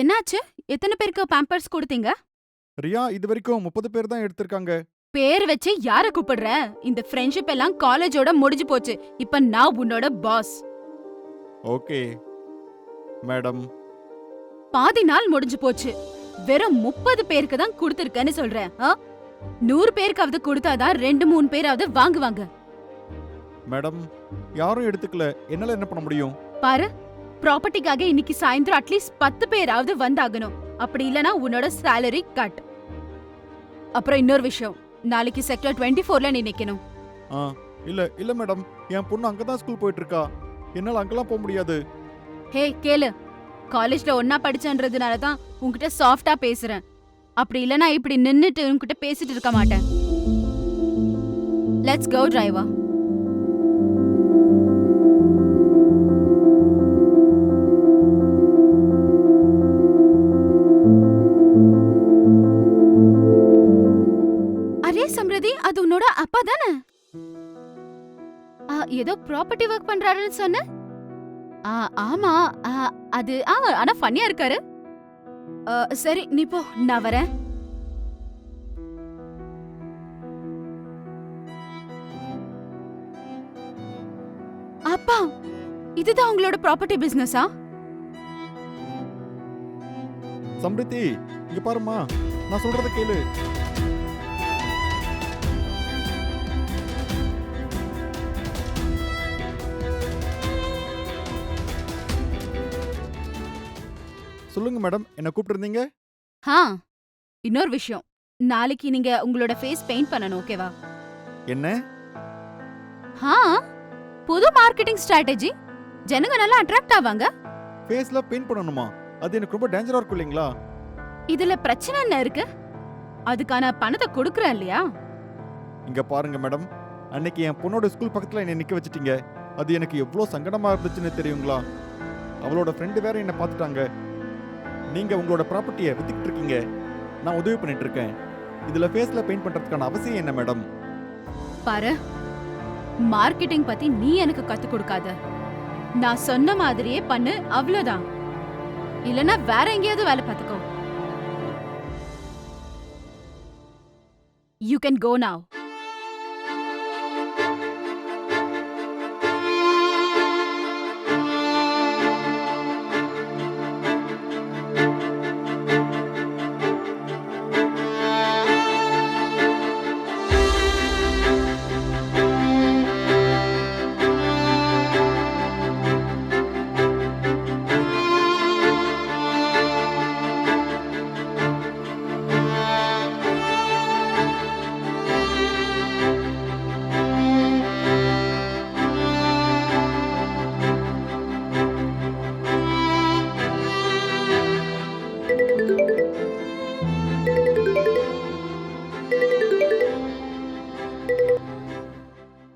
என்னாச்சு? எத்தனை பேருக்கு பாம்பர்ஸ் கொடுத்தீங்க? ரியா இது வரைக்கும் 30 பேர் தான் எடுத்திருக்காங்க. பேர் வச்சு யார கூப்பிடுற? இந்த ஃப்ரெண்ட்ஷிப் எல்லாம் காலேஜோட முடிஞ்சு போச்சு. இப்ப நான் உன்னோட பாஸ். Okay madam. பாதி நாள் முடிஞ்சு போச்சு. வெறும் 30 பேருக்கு தான் கொடுத்திருக்கேன்னு சொல்றேன். 100 பேருக்காவது கொடுத்தாதான் 2-3 பேராவது வாங்குவாங்க. மேடம் யாரும் எடுத்துக்கல, என்னால என்ன பண்ண முடியும்? பாரு, ப்ராப்பர்ட்டிக்காக இன்னைக்கு சாயந்தரம் அட்லீஸ்ட் 10 பேராவது வந்தாகணும். அப்படி இல்லனா உன்னோட salary கட். அப்புறம் இன்னொரு விஷயம், நாளைக்கு செக்டர் 24ல நீ நிக்கணும். இல்ல இல்ல மேடம், என் பொண்ணு அங்கதான் ஸ்கூல் போயிட்டு இருக்கா. என்னால அங்கெல்லாம் போக முடியாது. ஹே கேளு, காலேஜ்ல ஒன்னா படிச்சன்றதுனால தான் உன்கிட்ட சாஃப்டா பேசுறேன். அப்படி இல்லனா இப்படி நின்னுட்டு உன்கிட்ட பேசிட்டு இருக்க மாட்டேன். Let's go driver. அரே சம்ரதி, அது உன்னோட அப்பா தானே? ஏதோ ப்ராப்பர்ட்டி ஒர்க் பண்றாருன்னு சொன்ன. ஆமா. அது ஆனா ஃபன்னியா இருக்காரு. சரி நீ போ, நான் வரேன். அப்பா, இதுதான் உங்களோட ப்ராப்பர்ட்டி பிசினஸா? சம்ரித்தி இங்க பாருமா, நான் சொல்றத கேளு. சொல்லுங்க மேடம், என்ன கூப்பிட்டிருந்தீங்க? இன்னொரு விஷயம், நாளைக்கு நீங்க உங்களோட ஃபேஸ் பெயிண்ட் பண்ணணும், ஓகேவா? என்ன? புது மார்க்கெட்டிங் ஸ்ட்ராட்டஜி. ஜனங்க நல்லா அட்ராக்ட் ஆவாங்க. ஃபேஸ்ல பெயிண்ட் பண்ணணுமா? அது எனக்கு ரொம்ப டேஞ்சரா இருக்கும் இல்லீங்களா? இதுல பிரச்சனை என்ன இருக்கு? அதுக்கான பணத்தை கொடுக்கறேன் இல்லையா? இங்க பாருங்க மேடம், அன்னைக்கு என் பொண்ணோட ஸ்கூல் பக்கத்துல என்ன நிக்க வச்சிட்டீங்க. அது எனக்கு எவ்வளவு சங்கடமா இருந்துச்சுன்னு தெரியுங்களா? அவளோட ஃப்ரெண்டு வேற என்ன பார்த்துட்டாங்க. நீங்க உங்களோட ப்ராப்பர்ட்டியை வித்துக்கிட்டு இருக்கீங்க, நான் உதவி பண்ணிட்டு இருக்கேன். இதுல ஃபேஸ்ல பெயிண்ட் பண்றதுக்கான அவசியம் என்ன மேடம்? பாரு, மார்க்கெட்டிங் பத்தி நீ எனக்கு கத்து கொடுக்காத. நான் சொன்ன மாதிரியே பண்ணு, அவ்வளவுதான். இல்லனா வேற எங்கேயாவது வேலை பார்த்துக்கோ. You can go now.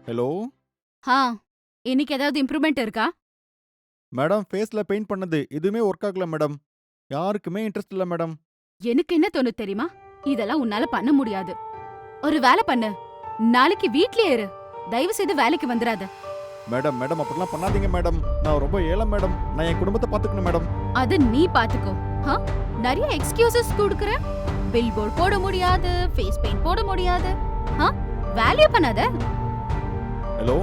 Hello இன்னைக்கு ஏதாவது இம்ப்ரூவ்மெண்ட் இருக்கா? மேடம், ஃபேஸ்ல பெயிண்ட் பண்ணது எதுவுமே ஒர்க் ஆகல மேடம். யாருக்குமே இன்ட்ரெஸ்ட் இல்ல மேடம். எனக்கு என்ன தோணு தெரியுமா? இதெல்லாம் உன்னால பண்ண முடியாது. ஒரு வேலை பண்ணு, நாளைக்கு வீட்லயே இரு. தயவு செய்து வேலைக்கு வந்துராத. மேடம் மேடம் அப்படிலாம் பண்ணாதீங்க மேடம். நான் ரொம்ப ஏழை மேடம். நான் என் குடும்பத்தை பார்த்துக்கணும் மேடம். அது நீ பாத்துக்கோ. நிறைய எக்ஸ்கியூசஸ் கொடுக்கற. பில் போர்ட் போட முடியாது, ஃபேஸ் பெயிண்ட் போட முடியாது. வேல்யூ பண்ணாத. Hello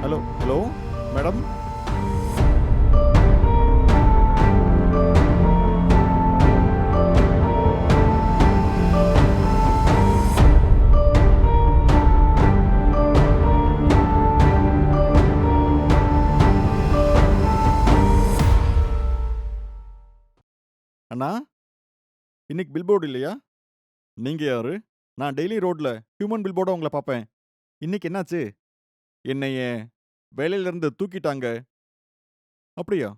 hello hello madam. அண்ணா, இன்னைக்கு பில் போர்டு இல்லையா? நீங்க யாரு? நான் டெய்லி ரோட்ல ஹியூமன் பில் போர்டா உங்களை பார்ப்பேன். இன்னைக்கு என்னாச்சு? என்னைய வேலையில இருந்து தூக்கிட்டாங்க. அப்படியா?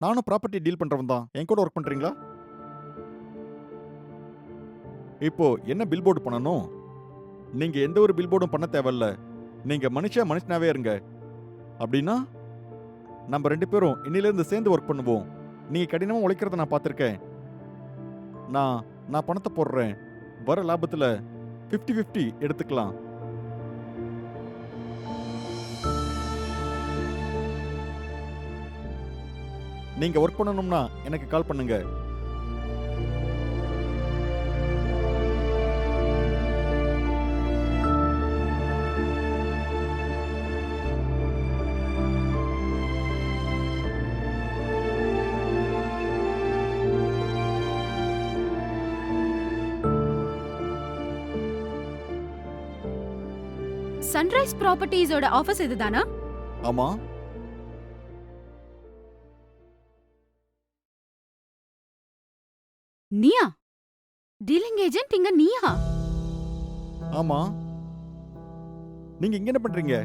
நானும் ப்ராப்பர்ட்டி டீல் பண்றவன் தான். என் கூட ஒர்க் பண்றீங்களா? இப்போ என்ன பில் போர்டு பண்ணணும்? நீங்க எந்த ஒரு பில் போர்டும் பண்ண தேவையில்ல. நீங்க மனுஷனாவே இருங்க. அப்படின்னா நம்ம 2 பேரும் இன்னில இருந்து சேர்ந்து ஒர்க் பண்ணுவோம். நீங்க கடினமா உழைக்கிறத நான் பார்த்திருக்கேன். நான் பணத்தை போடுறேன். வர லாபத்துல 50-50 எடுத்துக்கலாம். நீங்க ஒர்க் பண்ணணும்னா எனக்கு கால் பண்ணுங்க. சன்ரைஸ் ப்ராப்பர்ட்டிஸோட ஆபீஸ் இதுதானா? ஆமா. நீயா டீலிங் ஏஜென்ட்? இங்க நீயா? ஆமா. நீங்க இங்க என்ன பண்றீங்க?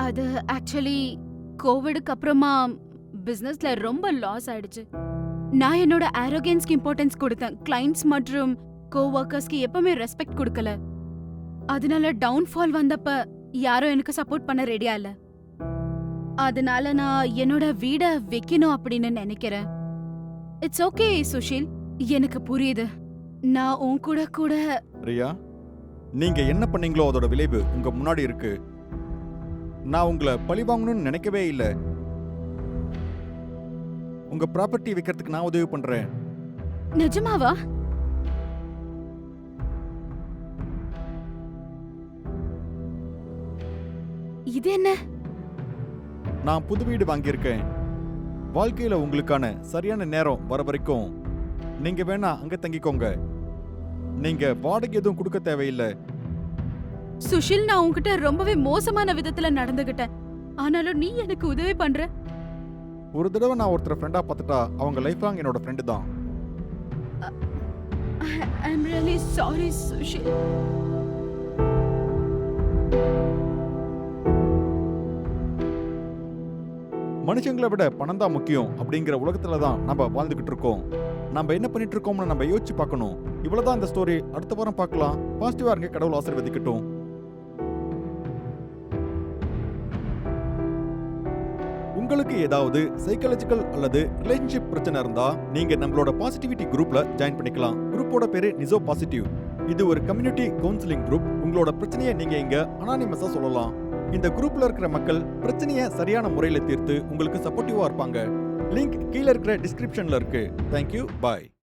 அது ஆக்சுவலி கோவிடுக்கு அப்புறமா பிசினஸ்ல ரொம்ப லாஸ் ஆயிடுச்சு. நான் என்னோட ஆரோகன்ஸ்க்கு இம்பார்ட்டன்ஸ் கொடுத்தேன். கிளைண்ட்ஸ் மற்றும் கோவொர்க்கர்ஸ்க்கு எப்பவுமே ரெஸ்பெக்ட் கொடுக்கல. அதனால டவுன்ஃபால் வந்தப்ப யாரும் எனக்கு சப்போர்ட் பண்ண ரெடியா இல்ல. அதனால நான் என்னோட வீட விக்கணும் அப்படின்னு நினைக்கிறேன். இட்ஸ் ஓகே சுஷில், எனக்கு புரியுது. நான் உன் கூட கூட ரியா, நீங்க என்ன பண்ணீங்களோ அதோட விளைவு உங்க முன்னாடி இருக்கு. நான் உங்களை பழி வாங்கணும்னு நினைக்கவே இல்லை. உங்க ப்ராப்பர்ட்டி விற்கிறதுக்கு நான் உதவி பண்றேன். நிஜமாவா? இது என்ன? நான் புது வீடு வாங்கியிருக்கேன். வாழ்க்கையில உங்களுக்கான சரியான நேரம் வர வரைக்கும் நீங்க வேணா அங்க தங்கிக்கோங்க. நீங்க வாடகை எதுவும் கொடுக்க தேவையில்லை. சுஷில், நான் உன்கிட்ட ரொம்பவே மோசமான விதத்துல நடந்துகிட்டேன். ஆனாலும் நீ எனக்கு உதவி பண்ற. ஒரு தடவை நான் ஒருத்தர் ஃப்ரெண்டா பார்த்துட்டா அவங்க லைஃப் லாங் என்னோட ஃப்ரெண்டு தான். ஐ அம் ரியலி சாரி சுஷில். மனுஷங்களை விட பணம் தான் முக்கியம் அப்படிங்கிற உலகத்துல தான் நம்ம வாழ்ந்துகிட்டு இருக்கோம். நம்ம என்ன பண்ணிட்டு இருக்கோம்னு நம்ம யோசிச்சு பார்க்கணும். இவ்வளவுதான் இந்த ஸ்டோரி. அடுத்த வாரம் பார்க்கலாம். பாசிட்டிவா இருங்க. கடவுள் ஆசீர்வதிக்கட்டும். உங்களுக்கு ஏதாவது சைக்காலஜிக்கல் அல்லது ரிலேஷன்ஷிப் பிரச்சனை இருந்தா நீங்க நம்மளோட பாசிட்டிவிட்டி குரூப்ல ஜாயின் பண்ணிக்கலாம். குரூப்போட பேரு நிசோ பாசிட்டிவ். இது ஒரு கம்யூனிட்டி கவுன்சிலிங் குரூப். உங்களோட பிரச்சனையை நீங்க இங்க அனானிமஸா சொல்லலாம். இந்த குரூப்ல இருக்கிற மக்கள் பிரச்சனையை சரியான முறையில தீர்த்து உங்களுக்கு சப்போர்ட்டிவா இருப்பாங்க. லிங்க் கீழ இருக்கிற டிஸ்கிரிப்ஷன்ல இருக்கு. தேங்க்யூ. பாய்.